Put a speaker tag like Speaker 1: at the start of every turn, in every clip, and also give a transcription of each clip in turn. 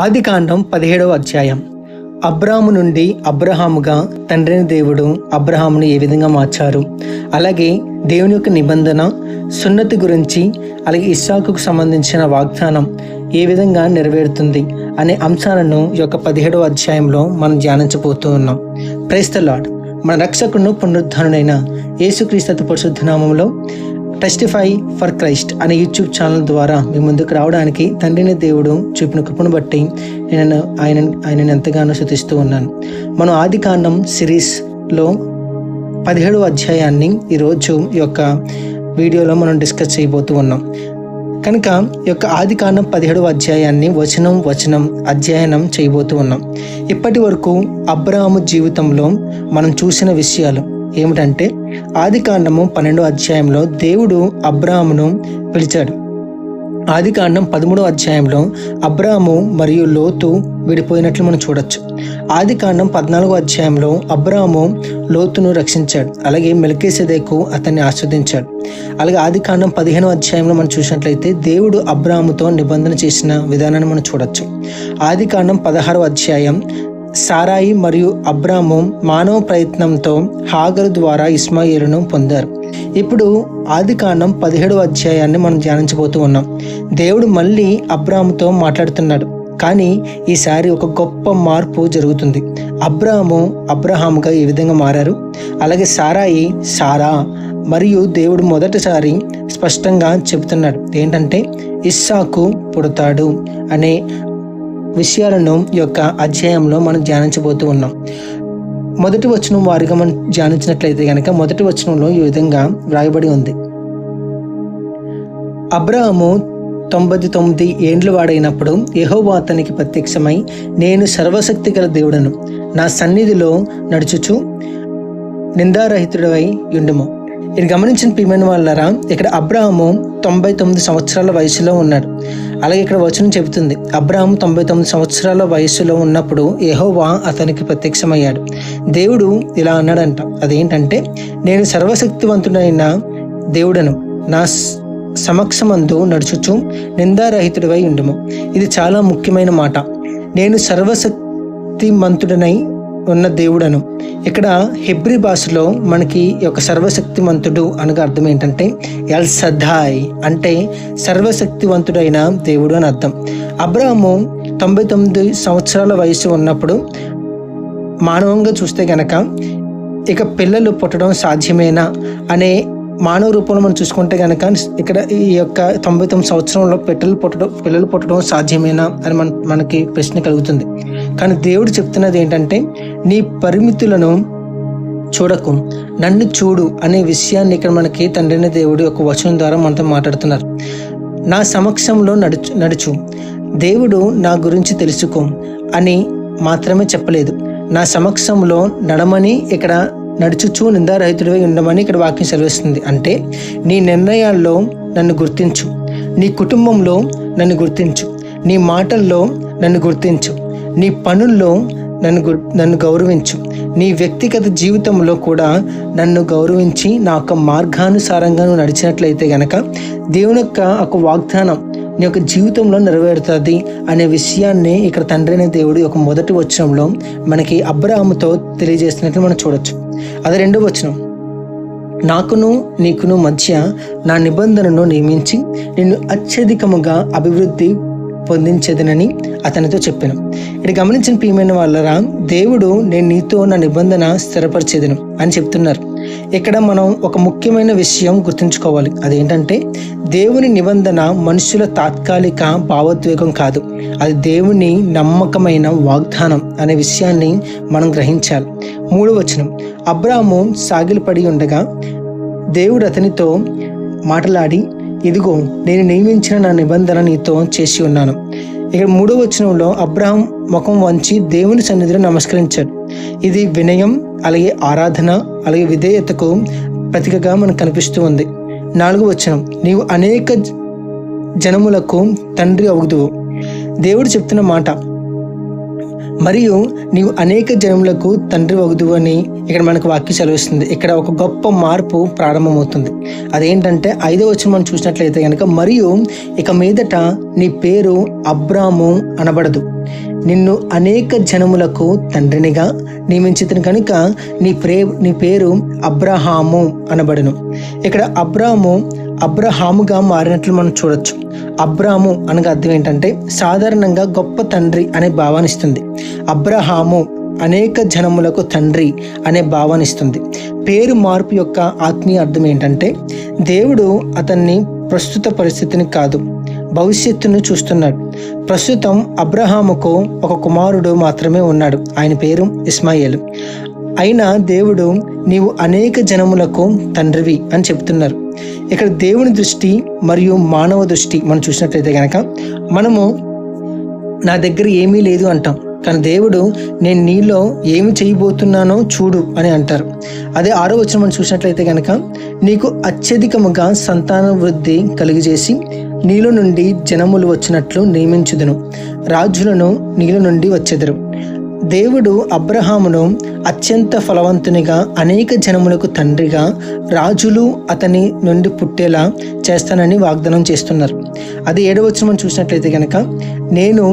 Speaker 1: ఆదికాండం 17వ అధ్యాయం. అబ్రాము నుండి అబ్రహాముగా తండ్రిని దేవుడు అబ్రహామును ఏ విధంగా మార్చారు, అలాగే దేవుని యొక్క నిబంధన, సున్నతి గురించి, అలాగే ఇస్సాకుకు సంబంధించిన వాగ్దానం ఏ విధంగా నెరవేరుతుంది అనే అంశాలను ఈ యొక్క 17వ అధ్యాయంలో మనం ధ్యానించబోతూ ఉన్నాం. Praise the lord. మన రక్షకుడు పునరుద్ధానుడైన యేసుక్రీస్తు పరిశుద్ధ నామములో టెస్టిఫై ఫర్ క్రైస్ట్ అనే యూట్యూబ్ ఛానల్ ద్వారా మీ ముందుకు రావడానికి తండ్రిని దేవుడు చూపిన కృపను బట్టి నేను ఆయనను ఎంతగానో స్తుతిస్తూ ఉన్నాను. మనం ఆదికాండం సిరీస్లో 17వ అధ్యాయాన్ని ఈరోజు ఈ యొక్క వీడియోలో మనం డిస్కస్ చేయబోతూ ఉన్నాం. కనుక ఈ యొక్క ఆదికాండం 17వ అధ్యాయాన్ని వచనం అధ్యయనం చేయబోతూ ఉన్నాం. ఇప్పటి వరకు అబ్రహాము జీవితంలో మనం చూసిన విషయాలు ఏమిటంటే, ఆదికాండము 12వ అధ్యాయంలో దేవుడు అబ్రాహామును పిలిచాడు. ఆదికాండం 13వ అధ్యాయంలో అబ్రాహాము మరియు లోతు విడిపోయినట్లు మనం చూడొచ్చు. ఆదికాండం 14వ అధ్యాయంలో అబ్రాహాము లోతును రక్షించాడు, అలాగే మెల్కీసెదెకు అతన్ని ఆస్వాదించాడు. అలాగే ఆదికాండం 15వ అధ్యాయంలో మనం చూసినట్లయితే దేవుడు అబ్రాహాముతో నిబంధన చేసిన విధానాన్ని మనం చూడొచ్చు. ఆదికాండం 16వ అధ్యాయం సారాయి మరియు అబ్రాము మానవ ప్రయత్నంతో హాగరు ద్వారా ఇస్మాయిలును పొందారు. ఇప్పుడు ఆదికాండం 17వ అధ్యాయాన్ని మనం ధ్యానించబోతూ ఉన్నాం. దేవుడు మళ్ళీ అబ్రాముతో మాట్లాడుతున్నాడు, కానీ ఈసారి ఒక గొప్ప మార్పు జరుగుతుంది. అబ్రహాముగా ఏ విధంగా మారారు, అలాగే సారాయి సారా, మరియు దేవుడు మొదటిసారి స్పష్టంగా చెబుతున్నాడు ఏంటంటే ఇస్సాకు పుడతాడు అనే విషయాలను ఈ యొక్క అధ్యాయంలో మనం ధ్యానించబోతూ ఉన్నాం. మొదటి వచనం వారిగా మనం ధ్యానించినట్లయితే కనుక మొదటి వచనంలో ఈ విధంగా వ్రాయబడి ఉంది. అబ్రాహాము 99 ఏండ్ల వాడైనప్పుడు యెహోవా అతనికి ప్రత్యక్షమై, నేను సర్వశక్తి గల దేవుడను, నా సన్నిధిలో నడుచుచు నిందారహితుడవై యుండుము. ఇది గమనించిన ప్రియమైన వాళ్ళారా, ఇక్కడ అబ్రాహాము 99 సంవత్సరాల వయసులో ఉన్నాడు. అలాగే ఇక్కడ వచనం చెబుతుంది, అబ్రాహాము 99 సంవత్సరాల వయసులో ఉన్నప్పుడు యెహోవా అతనికి ప్రత్యక్షమయ్యాడు. దేవుడు ఇలా అన్నాడంట, అదేంటంటే, నేను సర్వశక్తివంతుడైన దేవుడను, నా సమక్షమందు నడుచుచు నిందారహితుడివై ఉండుము. ఇది చాలా ముఖ్యమైన మాట. నేను సర్వశక్తిమంతుడనై ఉన్న దేవుడను. ఇక్కడ హెబ్రీ భాషలో మనకి ఒక సర్వశక్తివంతుడు అనగా అర్థం ఏంటంటే ఎల్ సదాయ్, అంటే సర్వశక్తివంతుడైన దేవుడు అని అర్థం. అబ్రాహాము 99 సంవత్సరాల వయసు ఉన్నప్పుడు మానవంగా చూస్తే గనక ఇక పిల్లలు పుట్టడం సాధ్యమేనా అనే మానవ రూపంలో మనం చూసుకుంటే కనుక ఇక్కడ ఈ యొక్క 99 సంవత్సరంలో పిల్లలు పుట్టడం సాధ్యమేనా అని మనకి ప్రశ్న కలుగుతుంది. కానీ దేవుడు చెప్తున్నది ఏంటంటే, నీ పరిమితులను చూడకు, నన్ను చూడు అనే విషయాన్ని ఇక్కడ మనకి తండ్రిని దేవుడు ఒక వచనం ద్వారా మనతో మాట్లాడుతున్నారు. నా సమక్షంలో నడుచు, దేవుడు నా గురించి తెలుసుకో అని మాత్రమే చెప్పలేదు, నా సమక్షంలో నడమని, ఇక్కడ నడుచుచు నిందారహితుడివై ఉండమని ఇక్కడ వాక్యం సెలవిస్తుంది. అంటే నీ నిర్ణయాల్లో నన్ను గుర్తించు, నీ కుటుంబంలో నన్ను గుర్తించు, నీ మాటల్లో నన్ను గుర్తించు, నీ పనుల్లో నన్ను గౌరవించు, నీ వ్యక్తిగత జీవితంలో కూడా నన్ను గౌరవించి నా యొక్క మార్గానుసారంగా నువ్వు నడిచినట్లయితే గనక దేవుని యొక్క ఒక వాగ్దానం నీ యొక్క జీవితంలో నెరవేరుతుంది అనే విషయాన్ని ఇక్కడ తండ్రి అనే దేవుడు ఒక మొదటి వచనంలో మనకి అబ్రాహాముతో తెలియజేస్తున్నట్లు మనం చూడొచ్చు. అది 2వ వచనం, నాకును నీకును మధ్య నా నిబంధనను నియమించి నిన్ను అత్యధికముగా అభివృద్ధి పొందించేదనని అతనితో చెప్పాను. ఇక్కడ గమనించిన ప్రియమైన వాళ్ళరా, దేవుడు నేను నీతో నా నిబంధన స్థిరపరిచేదను అని చెప్తున్నారు. ఇక్కడ మనం ఒక ముఖ్యమైన విషయం గుర్తుంచుకోవాలి. అదేంటంటే, దేవుని నిబంధన మనుషుల తాత్కాలిక భావోద్వేగం కాదు, అది దేవుని నమ్మకమైన వాగ్దానం అనే విషయాన్ని మనం గ్రహించాలి. 3వ వచనం, అబ్రాహాము సాగిలపడి ఉండగా దేవుడు అతనితో మాట్లాడి, ఇదిగో నేను నియమించిన నా నిబంధన నీతో చేసి ఉన్నాను. ఇక్కడ 3వ వచనంలో అబ్రాహాం ముఖం వంచి దేవుని సన్నిధిలో నమస్కరించాడు. ఇది వినయం, అలాగే ఆరాధన, అలాగే విధేయతకు ప్రతీకగా మనకు కనిపిస్తూ ఉంది. 4వ వచనం, నీవు అనేక జనములకు తండ్రి అవుదువు. దేవుడు చెప్తున్న మాట, మరియు నీవు అనేక జనములకు తండ్రి వగుదువు అని ఇక్కడ మనకు వాక్యం సెలవిస్తుంది. ఇక్కడ ఒక గొప్ప మార్పు ప్రారంభమవుతుంది. అదేంటంటే 5వ వచనం మనం చూసినట్లయితే కనుక, మరియు ఇక మీదట నీ పేరు అబ్రాము అనబడదు, నిన్ను అనేక జనములకు తండ్రినిగా నియమించితిని కనుక నీ పేరు అబ్రహాము అనబడును. ఇక్కడ అబ్రహాముగా మారినట్లు మనం చూడొచ్చు. అబ్రాము అనగా అర్థం ఏంటంటే సాధారణంగా గొప్ప తండ్రి అనే భావాన్ని ఇస్తుంది. అబ్రహాము అనేక జనములకు తండ్రి అనే భావాన్ని ఇస్తుంది. పేరు మార్పు యొక్క ఆత్మీయ అర్థం ఏంటంటే దేవుడు అతన్ని ప్రస్తుత పరిస్థితిని కాదు, భవిష్యత్తును చూస్తున్నాడు. ప్రస్తుతం అబ్రహాముకు ఒక కుమారుడు మాత్రమే ఉన్నాడు, ఆయన పేరు ఇస్మాయేలు. అయినా దేవుడు నీవు అనేక జనములకు తండ్రివి అని చెప్తున్నారు. ఇక్కడ దేవుని దృష్టి మరియు మానవ దృష్టి మనం చూసినట్లయితే కనుక, మనము నా దగ్గర ఏమీ లేదు అంటాం, కానీ దేవుడు నేను నీలో ఏమి చేయబోతున్నానో చూడు అని అంటారు. అదే 6వ వచనం మనం చూసినట్లయితే కనుక, నీకు అత్యధికముగా సంతాన వృద్ధి కలిగజేసి నీలో నుండి జనములు వచ్చినట్లు నియమించుదును, రాజులను నీలో నుండి వచ్చెదరు. దేవుడు అబ్రహామును అత్యంత ఫలవంతునిగా, అనేక జనములకు తండ్రిగా, రాజులు అతని నుండి పుట్టేలా చేస్తానని వాగ్దానం చేస్తున్నారు. అది 7వ వచనం మనం చూసినట్లయితే కనుక, నేను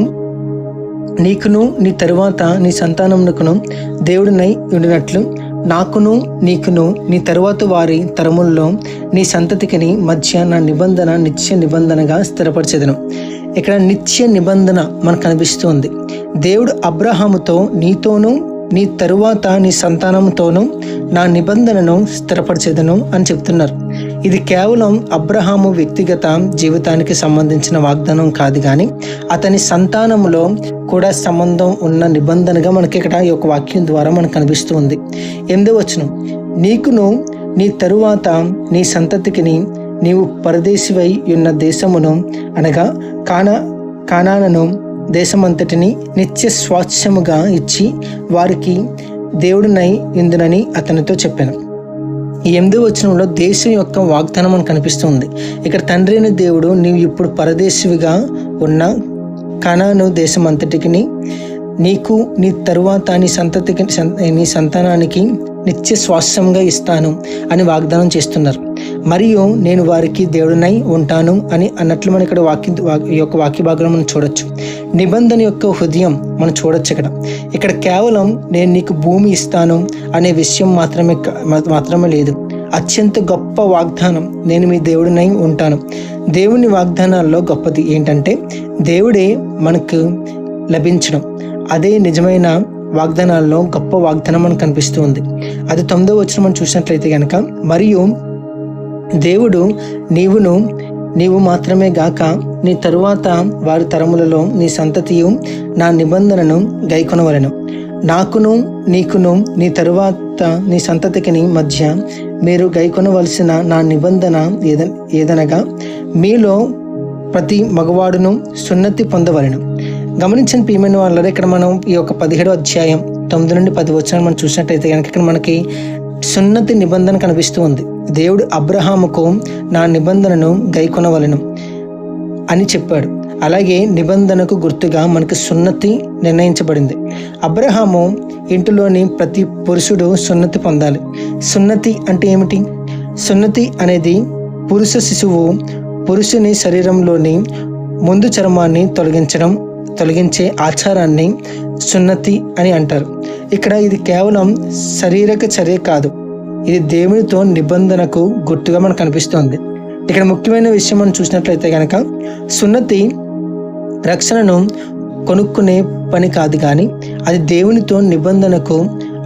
Speaker 1: నీకును నీ తరువాత నీ సంతానమునకును దేవుడినై ఉండినట్లు నాకును నీకును నీ తరువాత వారి తరముల్లో నీ సంతతికి మధ్య నా నిబంధన నిత్య నిబంధనగా స్థిరపరిచేదను. ఇక్కడ నిత్య నిబంధన మనకు కనిపిస్తుంది. దేవుడు అబ్రహాముతో, నీతోనూ నీ తరువాత నీ సంతానంతోనూ నా నిబంధనను స్థిరపరిచేదను అని చెప్తున్నారు. ఇది కేవలం అబ్రహాము వ్యక్తిగత జీవితానికి సంబంధించిన వాగ్దానం కాదు, కానీ అతని సంతానములో కూడా సంబంధం ఉన్న నిబంధనగా మనకి ఇక్కడ ఈ యొక్క వాక్యం ద్వారా మనకు కనిపిస్తూ ఉంది. 8వ వచనం, నీకును నీ తరువాత నీ సంతతికి నీవు పరదేశివై ఉన్న దేశమును అనగా కానాను దేశమంతటిని నిత్య స్వాస్థ్యముగా ఇచ్చి వారికి దేవుడినై ఇందునని అతనితో చెప్పాను. ఈ 8వ వచనంలో దేశం యొక్క వాగ్దానం మనకు కనిపిస్తుంది. ఇక్కడ తండ్రి అయిన దేవుడు నీవు ఇప్పుడు పరదేశివిగా ఉన్న కనాను దేశం అంతటికి నీకు నీ తరువాత నీ సంతతికి నీ సంతానానికి నిత్య స్వాస్థ్యంగా ఇస్తాను అని వాగ్దానం చేస్తున్నారు. మరియు నేను వారికి దేవుడినై ఉంటాను అని అన్నట్లు మనం ఇక్కడ ఈ యొక్క వాక్య భాగంలో మనం చూడొచ్చు. నిబంధన యొక్క హృదయం మనం చూడొచ్చు. ఇక్కడ కేవలం నేను నీకు భూమి ఇస్తాను అనే విషయం మాత్రమే లేదు. అత్యంత గొప్ప వాగ్దానం, నేను మీ దేవుడినై ఉంటాను. దేవుని వాగ్దానాల్లో గొప్పది ఏంటంటే దేవుడే మనకు లభించడం. అదే నిజమైన వాగ్దానాల్లో గొప్ప వాగ్దానం మనకు కనిపిస్తూ ఉంది. అది 9వ వచనం మనం చూసినట్లయితే కనుక, మరియు దేవుడు నీవు మాత్రమే గాక నీ తరువాత వారి తరములలో నీ సంతతియు నా నిబంధనను గైకొనవలెను. నాకును నీకును నీ తరువాత నీ సంతతికి మధ్య మీరు గైకొనవలసిన నా నిబంధన ఏదనగా మీలో ప్రతి మగవాడును సున్నతి పొందవలెను. గమనించిన ప్రియమైన వాళ్ళ ఇక్కడ మనం ఈ యొక్క 17వ అధ్యాయం 9 నుండి 10 వచనాలు మనం చూసినట్టయితే కనుక ఇక్కడ మనకి సున్నతి నిబంధన కనిపిస్తూ ఉంది. దేవుడు అబ్రహాముకు నా నిబంధనను గైకొనవలెను అని చెప్పాడు. అలాగే నిబంధనకు గుర్తుగా మనకి సున్నతి నిర్ణయించబడింది. అబ్రహాము ఇంటిలోని ప్రతి పురుషుడు సున్నతి పొందాలి. సున్నతి అంటే ఏమిటి? సున్నతి అనేది పురుష శిశువు పురుషుని శరీరంలోని ముందు చర్మాన్ని తొలగించే ఆచారాన్ని సున్నతి అని అంటారు. ఇక్కడ ఇది కేవలం శారీరక చర్య కాదు, ఇది దేవునితో నిబంధనకు గుర్తుగా మనకు కనిపిస్తోంది. ఇక్కడ ముఖ్యమైన విషయం మనం చూసినట్లయితే కనుక, సున్నతి రక్షణను కొనుక్కునే పని కాదు, కానీ అది దేవునితో నిబంధనకు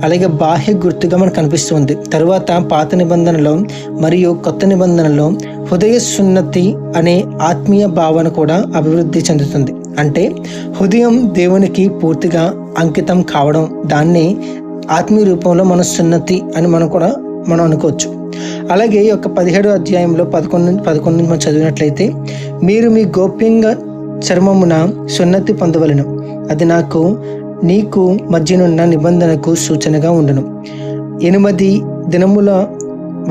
Speaker 1: అలాగే బాహ్య గుర్తుగా మనకు కనిపిస్తుంది. తరువాత పాత నిబంధనలో మరియు కొత్త నిబంధనలో హృదయ సున్నతి అనే ఆత్మీయ భావన కూడా అభివృద్ధి చెందుతుంది. అంటే హృదయం దేవునికి పూర్తిగా అంకితం కావడం, దాన్ని ఆత్మీయ రూపంలో మన సున్నతి అని మనం అనుకోవచ్చు. అలాగే ఈ యొక్క 17వ అధ్యాయంలో 11 నుంచి మనం చదివినట్లయితే, మీరు మీ గోప్యంగా చర్మమున సున్నతి పొందవలెను, అది నీకు మధ్యనున్న నిబంధనకు సూచనగా ఉండును. 8 దినముల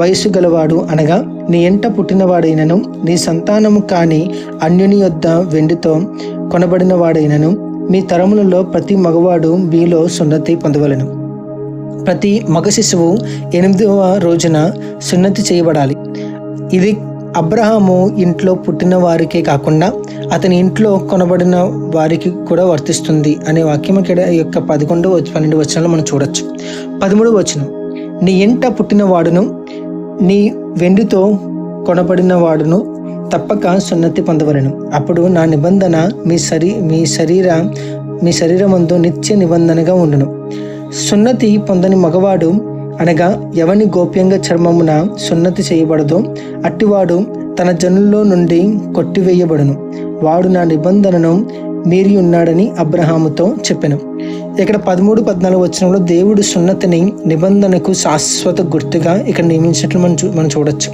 Speaker 1: వయసు గలవాడు అనగా నీ ఎంట పుట్టినవాడైనను నీ సంతానము కాని అన్యుని యొద్ద వెండితో కొనబడిన వాడైనను మీ తరములలో ప్రతి మగవాడు మీలో సున్నతి పొందవలెను. ప్రతి మగ శిశువు 8వ రోజున సున్నతి చేయబడాలి. ఇది అబ్రహాము ఇంట్లో పుట్టిన వారికే కాకుండా అతని ఇంట్లో కొనబడిన వారికి కూడా వర్తిస్తుంది అనే వాక్యం ఇక్కడ యొక్క 11, 12 వచనాలు మనం చూడొచ్చు. 13వ వచనం, నీ ఇంట పుట్టిన వాడును నీ వెండితో కొనబడిన వాడును తప్పక సున్నతి పొందవలెను. అప్పుడు నా నిబంధన మీ శరీరమందు నిత్య నిబంధనగా ఉండును. సున్నతి పొందని మగవాడు అనగా ఎవని గోప్యంగా చర్మమున సున్నతి చేయబడదో అట్టివాడు తన జనుల్లో నుండి కొట్టివేయబడును. వాడు నా నిబంధనను మీరి ఉన్నాడని అబ్రహాముతో చెప్పెను. ఇక్కడ 13, 14 వచనంలో దేవుడు సున్నతిని నిబంధనకు శాశ్వత గుర్తుగా ఇక్కడ నియమించినట్లు మనం చూడొచ్చు.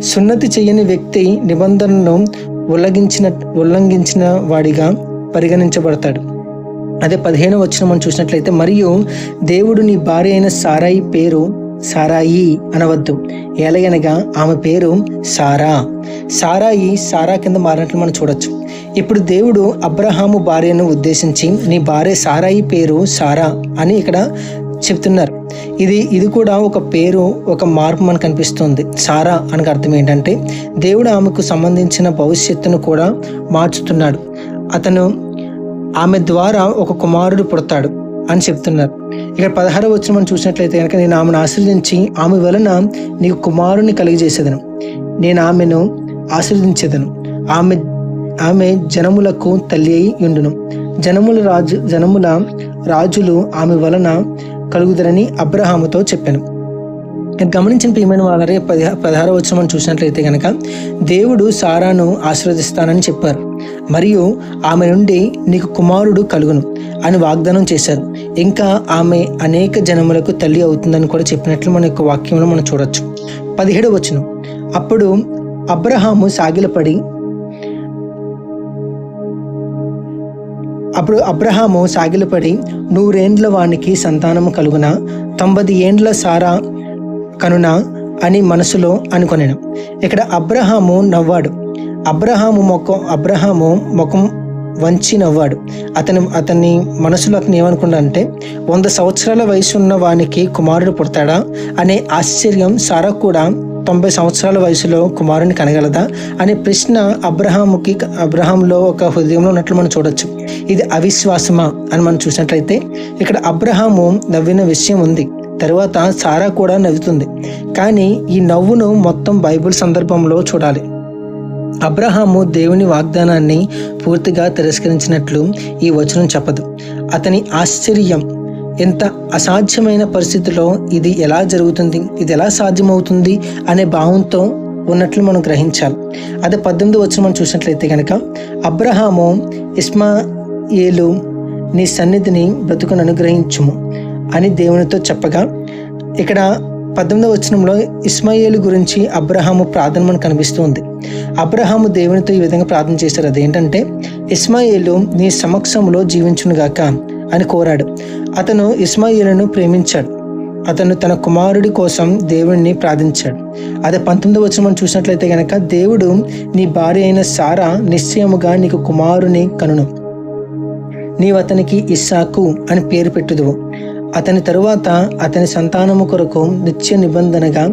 Speaker 1: సున్నతి చేయని వ్యక్తి నిబంధనను ఉల్లంఘించిన వాడిగా పరిగణించబడతాడు. అదే 15వ వచనం మనం చూసినట్లయితే, మరియు దేవుడు నీ భార్య అయిన సారాయి పేరు సారాయి అనవద్దు, ఏలయనగా ఆమె పేరు సారాయి సారా కింద మారినట్లు మనం చూడొచ్చు. ఇప్పుడు దేవుడు అబ్రహాము భార్యను ఉద్దేశించి నీ భార్య సారాయి పేరు సారా అని ఇక్కడ చెప్తున్నారు. ఇది కూడా ఒక పేరు, ఒక మార్పు మనకు కనిపిస్తుంది. సారా అనగా అర్థం ఏంటంటే దేవుడు ఆమెకు సంబంధించిన భవిష్యత్తును కూడా మార్చుతున్నాడు. ఆమె ద్వారా ఒక కుమారుడు పుడతాడు అని చెప్తున్నారు. ఇక్కడ 16వ వచనం మనం చూసినట్లయితే కనుక, నేను ఆమెను ఆశీర్వదించి ఆమె వలన నీకు కుమారుని కలిగజేసేదను, నేను ఆమెను ఆశీర్వదించేదను, ఆమె జనములకు తల్లి అయి ఉండును, జనముల రాజులు ఆమె వలన కలుగుదరని అబ్రహాముతో చెప్పాను. గమనించిన ప్రియమైన వాళ్ళరే 16వ వచనం మనం చూసినట్లయితే కనుక దేవుడు సారాను ఆశీర్వదిస్తానని చెప్పారు, మరియు ఆమె నుండి నీకు కుమారుడు కలుగును అని వాగ్దానం చేశారు. ఇంకా ఆమె అనేక జనములకు తల్లి అవుతుందని కూడా చెప్పినట్లు మన యొక్క వాక్యంలో మనం చూడొచ్చు. 17వ వచనం, అప్పుడు అబ్రహాము సాగిలపడి 100 ఏండ్ల వానికి సంతానము కలుగున, 90 ఏండ్ల సారా కనునా అని మనసులో అనుకొనెను. ఇక్కడ అబ్రహాము నవ్వాడు. అబ్రహాము ముఖం వంచి నవ్వాడు. అతని మనసులో అతను ఏమనుకున్నాడంటే 100 సంవత్సరాల వయసు ఉన్న వానికి కుమారుడు పుడతాడా అనే ఆశ్చర్యం. సారా కూడా 90 సంవత్సరాల వయసులో కుమారుని కనగలదా అనే ప్రశ్న అబ్రహాంలో ఒక హృదయంలో ఉన్నట్లు మనం చూడొచ్చు. ఇది అవిశ్వాసమా అని మనం చూసినట్లయితే ఇక్కడ అబ్రహాము నవ్విన విషయం ఉంది, తర్వాత సారా కూడా నవ్వుతుంది. కానీ ఈ నవ్వును మొత్తం బైబిల్ సందర్భంలో చూడాలి. అబ్రహాము దేవుని వాగ్దానాన్ని పూర్తిగా తిరస్కరించినట్లు ఈ వచనం చెప్పదు. అతని ఆశ్చర్యం, ఎంత అసాధ్యమైన పరిస్థితిలో ఇది ఎలా జరుగుతుంది, ఇది ఎలా సాధ్యమవుతుంది అనే భావంతో ఉన్నట్లు మనం గ్రహించాలి. అదే 18వ వచనం మనం చూసినట్లయితే కనుక, అబ్రహాము ఇస్మాయేలు నీ సన్నిధిని బ్రతుకును అనుగ్రహించుము అని దేవునితో చెప్పగా, ఇక్కడ 18వ వచనంలో ఇస్మాయేలు గురించి అబ్రహాము ప్రార్థన మనకు కనిపిస్తుంది. అబ్రహాము దేవునితో ఈ విధంగా ప్రార్థన చేశారు. అదేంటంటే, ఇస్మాయేలు నీ సమక్షంలో జీవించునుగాక అని కోరాడు. అతను ఇస్మాయేలును ప్రేమించాడు. అతను తన కుమారుడి కోసం దేవుడిని ప్రార్థించాడు. అదే 19వ వచనం మనం చూసినట్లయితే కనుక, దేవుడు నీ భార్య అయిన సారా నిశ్చయముగా నీకు కుమారుని కనును, నీవు అతనికి ఇస్సాకు అని పేరు పెట్టుదువు, అతని తరువాత అతని సంతానము కొరకు నిత్య నిబంధనగా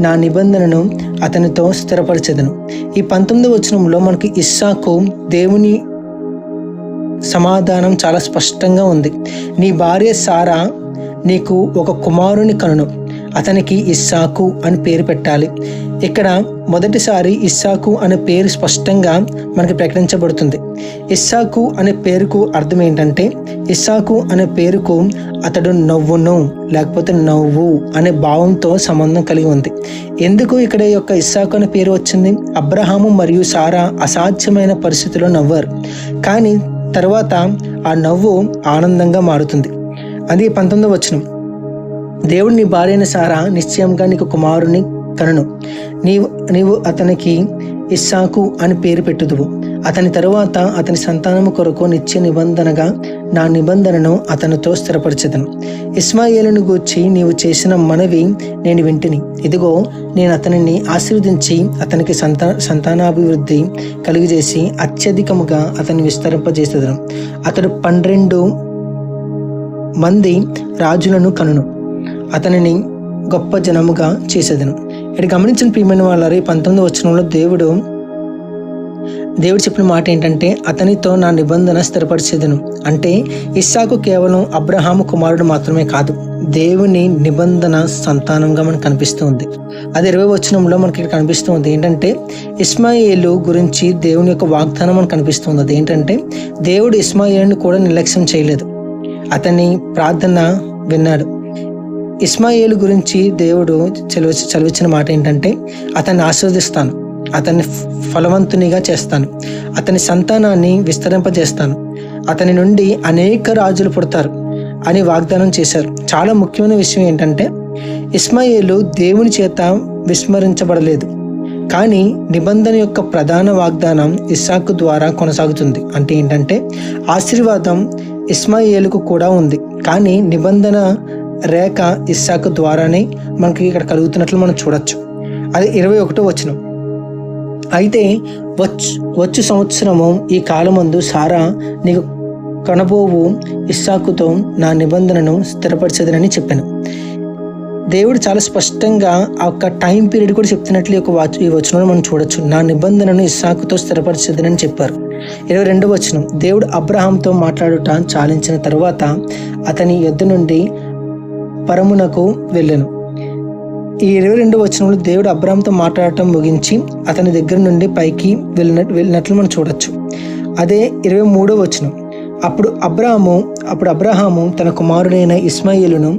Speaker 1: నా నిబంధనను అతనితో స్థిరపరచెదను. ఈ 19వ వచనంలో మనకి ఇస్సాకు దేవుని సమాధానం చాలా స్పష్టంగా ఉంది. నీ భార్య సారా నీకు ఒక కుమారుని కనును, అతనికి ఇస్సాకు అని పేరు పెట్టాలి. ఇక్కడ మొదటిసారి ఇస్సాకు అనే పేరు స్పష్టంగా మనకి ప్రకటించబడుతుంది. ఇస్సాకు అనే పేరుకు అర్థం ఏంటంటే, ఇస్సాకు అనే పేరుకు అతడు నవ్వును లేకపోతే నవ్వు అనే భావంతో సంబంధం కలిగి ఉంది. ఎందుకు ఇక్కడ యొక్క ఇస్సాకు అనే పేరు వచ్చింది? అబ్రహాము మరియు సారా అసాధ్యమైన పరిస్థితిలో నవ్వారు, కానీ తర్వాత ఆ నవ్వు ఆనందంగా మారుతుంది. అది 19వ వచనం, దేవుడు నీ భార్య అయిన సారా నిశ్చయంగా నీకు కుమారుని కనును, నీవు అతనికి ఇస్సాకు అని పేరు పెట్టుదువు, అతని తరువాత అతని సంతానము కొరకు నిత్య నిబంధనగా నా నిబంధనను అతనితో స్థిరపరచెదను. ఇష్మాయేలును గూర్చి నీవు చేసిన మనవి నేను వింటిని. ఇదిగో, నేను అతనిని ఆశీర్వదించి అతనికి సంతానాభివృద్ధి కలుగజేసి అత్యధికముగా అతన్ని విస్తరింపజేసేదను. అతడు 12 మంది రాజులను కనును. అతనిని గొప్ప జనముగా చేసేదను. ఇక్కడ గమనించిన ప్రియమైన వాళ్ళారు, 19వ వచనంలో దేవుడు చెప్పిన మాట ఏంటంటే, అతనితో నా నిబంధన స్థిరపరిచేదను. అంటే ఇస్సాకు కేవలం అబ్రహాము కుమారుడు మాత్రమే కాదు, దేవుని నిబంధన సంతానంగా మనకు కనిపిస్తుంది. అది 20వ వచనంలో మనకి ఇక్కడ కనిపిస్తుంది. ఏంటంటే ఇష్మాయేలు గురించి దేవుని యొక్క వాగ్దానం మనకు కనిపిస్తుంది. అది ఏంటంటే దేవుడు ఇష్మాయేలుని కూడా నిర్లక్ష్యం చేయలేదు, అతని ప్రార్థన విన్నాడు. ఇష్మాయేలు గురించి దేవుడు చదివించిన మాట ఏంటంటే, అతన్ని ఆశీర్వదిస్తాను, అతన్ని ఫలవంతునిగా చేస్తాను, అతని సంతానాన్ని విస్తరింపజేస్తాను, అతని నుండి అనేక రాజులు పుడతారు అని వాగ్దానం చేశారు. చాలా ముఖ్యమైన విషయం ఏంటంటే, ఇష్మాయేలు దేవుని చేత విస్మరించబడలేదు, కానీ నిబంధన యొక్క ప్రధాన వాగ్దానం ఇస్సాకు ద్వారా కొనసాగుతుంది. అంటే ఏంటంటే ఆశీర్వాదం ఇష్మాయేలుకు కూడా ఉంది, కానీ నిబంధన రేఖ ఇస్సాకు ద్వారానే మనకి ఇక్కడ కలుగుతున్నట్లు మనం చూడొచ్చు. అది 21వ వచనం. అయితే వచ్చు సంవత్సరము ఈ కాలమందు సారా నీకు కనబోవు ఇస్సాకుతో నా నిబంధనను స్థిరపరిచేదనని చెప్పాను. దేవుడు చాలా స్పష్టంగా ఆ యొక్క టైం పీరియడ్ కూడా చెప్తున్నట్లు ఈ వచనంలో మనం చూడొచ్చు. నా నిబంధనను ఇస్సాకుతో స్థిరపరిచేదనని చెప్పారు. 22వ వచనం, దేవుడు అబ్రహాంతో మాట్లాడుట చాలించిన తరువాత అతని యొద్ద నుండి పరమునకు వెళ్ళెను. ఈ 22వ వచనంలో దేవుడు అబ్రహాంతో మాట్లాడటం ముగించి అతని దగ్గర నుండి పైకి వెళ్ళినట్లు మనం చూడొచ్చు. అదే 23వ వచనం, అప్పుడు అబ్రహాము తన కుమారుడైన ఇష్మాయేలును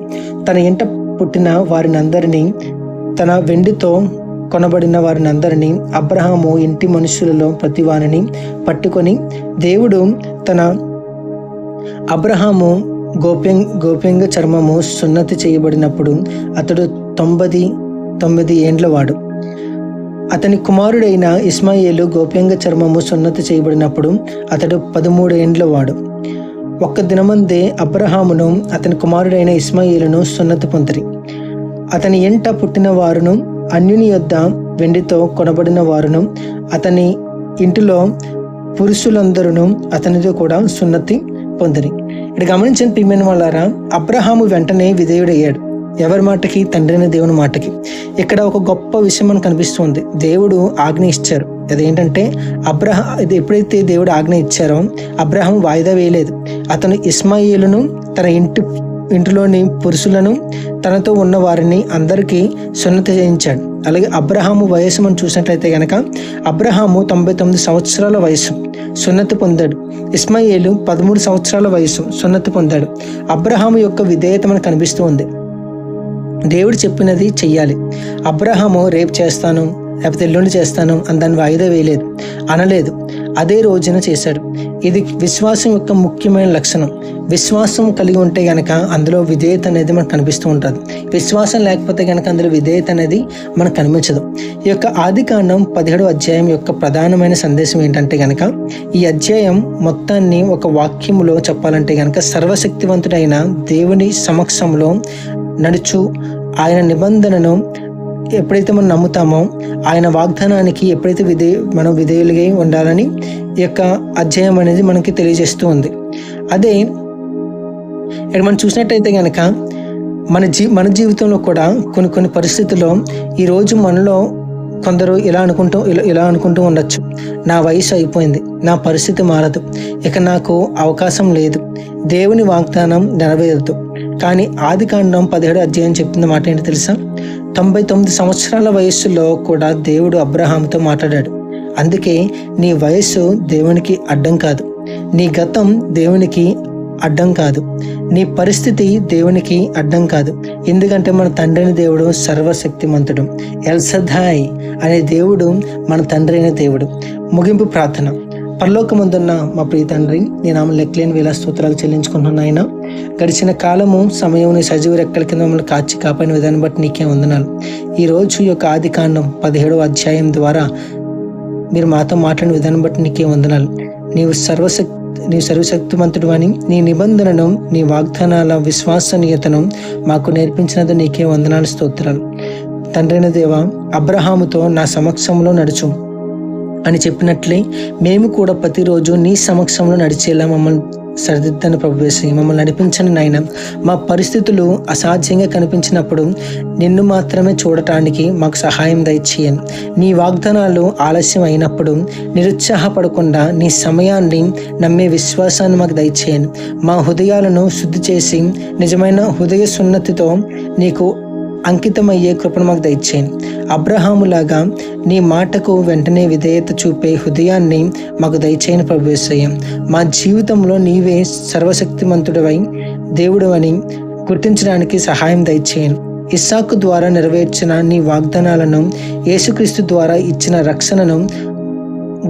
Speaker 1: తన ఇంట పుట్టిన వారినందరినీ తన వెండితో కొనబడిన వారినందరినీ అబ్రహాము ఇంటి మనుషులలో ప్రతి వారిని పట్టుకొని దేవుడు అబ్రహాము గోప్యంగా చర్మము సున్నతి చేయబడినప్పుడు అతడు 99 ఏండ్ల వాడు. అతని కుమారుడైన ఇష్మాయేలు గోప్యంగా చర్మము సున్నతి చేయబడినప్పుడు అతడు 13 ఏండ్ల వాడు. ఒక్క దినమందే అబ్రహామును అతని కుమారుడైన ఇష్మాయేలును సున్నతి పొందిరి. అతని ఇంట పుట్టిన వారును అన్యుని యొద్ద వెండితో కొనబడిన వారును అతని ఇంటిలో పురుషులందరూ అతనితో కూడా సున్నతి పొందిరి. ఇక్కడ గమనించిన ప్రియమైన వాళ్ళారా, అబ్రహాము వెంటనే విధేయుడయ్యాడు. ఎవరి మాటకి? తండ్రి అయిన దేవుని మాటకి. ఇక్కడ ఒక గొప్ప విషయం మనకు కనిపిస్తుంది. దేవుడు ఆజ్ఞ ఇచ్చారు. అదేంటంటే ఇది ఎప్పుడైతే దేవుడు ఆజ్ఞ ఇచ్చారో అబ్రహాం వాయిదా వేయలేదు. అతను ఇష్మాయేలును తన ఇంటిలోని పురుషులను తనతో ఉన్న వారిని అందరికీ సున్నతి చేయించాడు. అలాగే అబ్రహాము వయసు మనం చూసినట్లయితే కనుక అబ్రహాము 99 సంవత్సరాల వయసు సున్నతి పొందాడు. ఇష్మాయేలు 13 సంవత్సరాల వయసు సున్నతి పొందాడు. అబ్రహాము యొక్క విధేయత మనకు కనిపిస్తూ ఉంది. దేవుడు చెప్పినది చెయ్యాలి. అబ్రహాము రేపు చేస్తాను లేకపోతే ఎల్లుండి చేస్తాను అని దాన్ని వాయిదా వేయలేదు, అనలేదు. అదే రోజున చేశాడు. ఇది విశ్వాసం యొక్క ముఖ్యమైన లక్షణం. విశ్వాసం కలిగి ఉంటే గనక అందులో విధేయత అనేది మనకు కనిపిస్తూ ఉంటుంది. విశ్వాసం లేకపోతే కనుక అందులో విధేయత అనేది మనకు కనిపించదు. ఈ యొక్క ఆదికాండం 17వ అధ్యాయం యొక్క ప్రధానమైన సందేశం ఏంటంటే కనుక, ఈ అధ్యాయం మొత్తాన్ని ఒక వాక్యములో చెప్పాలంటే కనుక, సర్వశక్తివంతుడైన దేవుని సమక్షంలో నడుచు ఆయన నిబంధనను ఎప్పుడైతే మనం నమ్ముతామో, ఆయన వాగ్దానానికి ఎప్పుడైతే మనం విధేయులుగా ఉండాలని ఈ యొక్క అధ్యాయం అనేది మనకి తెలియజేస్తూ ఉంది. అదే ఇక్కడ మనం చూసినట్టయితే కనుక మన జీవితంలో కూడా కొన్ని పరిస్థితుల్లో ఈరోజు మనలో కొందరు ఇలా అనుకుంటూ ఉండొచ్చు, నా వయసు అయిపోయింది, నా పరిస్థితి మారదు, ఇక నాకు అవకాశం లేదు, దేవుని వాగ్దానం నెరవేరదు. కానీ ఆదికాండం 17వ అధ్యాయం చెప్తున్న మాట ఏంటి తెలుసా? 99 సంవత్సరాల వయస్సులో కూడా దేవుడు అబ్రహాంతో మాట్లాడాడు. అందుకే నీ వయస్సు దేవునికి అడ్డం కాదు, నీ గతం దేవునికి అడ్డం కాదు, నీ పరిస్థితి దేవునికి అడ్డం కాదు. ఎందుకంటే మన తండ్రిని దేవుడు సర్వశక్తిమంతుడు. ఎల్సదాయ్ అనే దేవుడు మన తండ్రి అయిన దేవుడు. ముగింపు ప్రార్థన. పరలోకమందున్న మా ప్రియ తండ్రి, నేను ఆమె లెక్కలేని వేల స్తోత్రాలు చెల్లించుకుంటున్నాను. ఆయన గడిచిన కాలము సమయం నీ సజీవ రెక్కల కింద మమ్మల్ని కాచి కాపాడిన విధానం బట్టి నీకే వందనాలు. ఈరోజు యొక్క ఆదికాండం 17వ అధ్యాయం ద్వారా మీరు మాతో మాట్లాడిన విధానం బట్టి నీకే వందనాలు. నీవు సర్వశక్తిమంతుడు అని నీ నిబంధనను, నీ వాగ్దానాల విశ్వసనీయతను మాకు నేర్పించినది నీకే వందనాలు, స్తోత్రాలు. తండ్రైన దేవ, అబ్రహాముతో నా సమక్షంలో నడుచు అని చెప్పినట్లే మేము కూడా ప్రతిరోజు నీ సమక్షంలో నడిచేలా మమ్మల్ని సరిదిద్దని ప్రభువేసి మమ్మల్ని నడిపించండి నాయన. మా పరిస్థితులు అసాధ్యంగా కనిపించినప్పుడు నిన్ను మాత్రమే చూడటానికి మాకు సహాయం దయచేయండి. నీ వాగ్దానాలు ఆలస్యం అయినప్పుడు నిరుత్సాహపడకుండా నీ సమయాన్ని నమ్మే విశ్వాసాన్ని మాకు దయచేయండి. మా హృదయాలను శుద్ధి చేసి నిజమైన హృదయ సున్నతితో నీకు అంకితమయ్యే కృపను మాకు దయచేయండి. అబ్రహాములాగా నీ మాటకు వెంటనే విధేయత చూపే హృదయాన్ని మాకు దయచేయని ప్రభువేసయ్య. మా జీవితంలో నీవే సర్వశక్తిమంతుడవై దేవుడవని గుర్తించడానికి సహాయం దయచేయండి. ఇస్సాకు ద్వారా నెరవేర్చిన నీ వాగ్దానాలను, యేసుక్రీస్తు ద్వారా ఇచ్చిన రక్షణను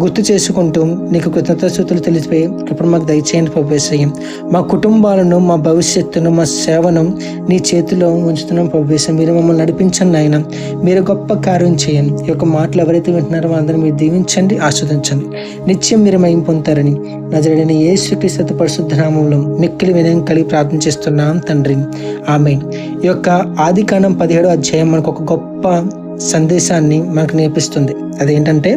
Speaker 1: గుర్తు చేసుకుంటూ నీకు కృతజ్ఞతాస్తుతులు తెలిపే ఇప్పుడు మాకు దయచేయండి ప్రభువేసయ్య. మా కుటుంబాలను, మా భవిష్యత్తును, మా సేవను నీ చేతిలో ఉంచుతున్నాం ప్రభువేసయ్య. మీరు మమ్మల్ని నడిపించండి ఆయన. మీరు గొప్ప కార్యం చేయండి. ఈ యొక్క మాటలు ఎవరైతే వింటున్నారో అందరూ మీరు దీవించండి, ఆస్వాదించండి. నిత్యం మీరు మహిమ పొందుతారని నజరేయుడైన యేసుక్రీస్తు పరిశుద్ధ నామములో మిక్కిలి వినయం కలిగి ప్రార్థన చేస్తున్నాం తండ్రి, ఆమేన్. ఈ యొక్క ఆదికాండం 17వ అధ్యాయం మనకు ఒక గొప్ప సందేశాన్ని మనకు నేర్పిస్తుంది. అదేంటంటే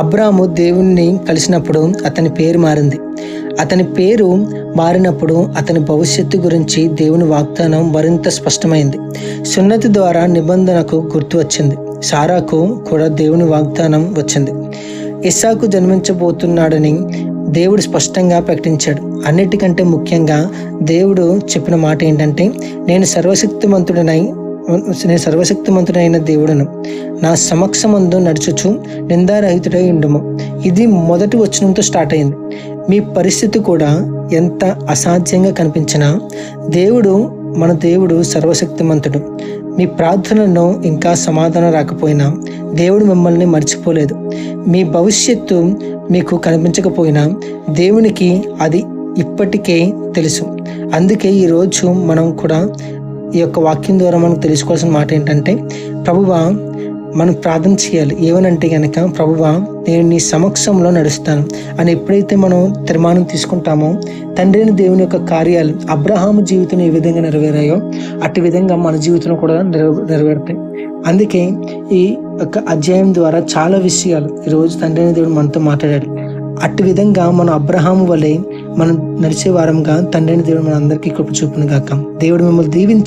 Speaker 1: అబ్రాము దేవుణ్ణి కలిసినప్పుడు అతని పేరు మారింది. అతని పేరు మారినప్పుడు అతని భవిష్యత్తు గురించి దేవుని వాగ్దానం మరింత స్పష్టమైంది. సున్నతి ద్వారా నిబంధనకు గుర్తు వచ్చింది. సారాకు కూడా దేవుని వాగ్దానం వచ్చింది. ఇస్సాకు జన్మించబోతున్నాడని దేవుడు స్పష్టంగా ప్రకటించాడు. అన్నిటికంటే ముఖ్యంగా దేవుడు చెప్పిన మాట ఏంటంటే, నేను సర్వశక్తిమంతుడైన దేవుడను, నా సమక్షమందు నడుచుచు నిందారహితుడై ఉండుము. ఇది మొదటి వచనంతో స్టార్ట్ అయింది. మీ పరిస్థితి కూడా ఎంత అసాధ్యంగా కనిపించినా మన దేవుడు సర్వశక్తిమంతుడు. మీ ప్రార్థనలో ఇంకా సమాధానం రాకపోయినా దేవుడు మిమ్మల్ని మర్చిపోలేదు. మీ భవిష్యత్తు మీకు కనిపించకపోయినా దేవునికి అది ఇప్పటికే తెలుసు. అందుకే ఈరోజు మనం కూడా ఈ యొక్క వాక్యం ద్వారా మనం తెలుసుకోవాల్సిన మాట ఏంటంటే, ప్రభువా మనం ప్రార్థన చేయాలి. ఏమనంటే కనుక, ప్రభువా నేను నీ సమక్షంలో నడుస్తాను అని ఎప్పుడైతే మనం తీర్మానం తీసుకుంటామో, తండ్రి అయిన దేవుని యొక్క కార్యాలు అబ్రహాము జీవితంలో ఏ విధంగా నెరవేరాయో అట్టి విధంగా మన జీవితంలో కూడా నెరవేరుతాయి. అందుకే ఈ యొక్క అధ్యాయం ద్వారా చాలా విషయాలు ఈరోజు తండ్రి అయిన దేవుడు మనతో మాట్లాడాడు. అట్టి విధంగా మనం అబ్రహాము వలె మనం నడిచే వారంగా తండ్రి అయిన దేవుడు మన అందరికీ కృప చూపును గాక. దేవుడు మిమ్మల్ని దీవించి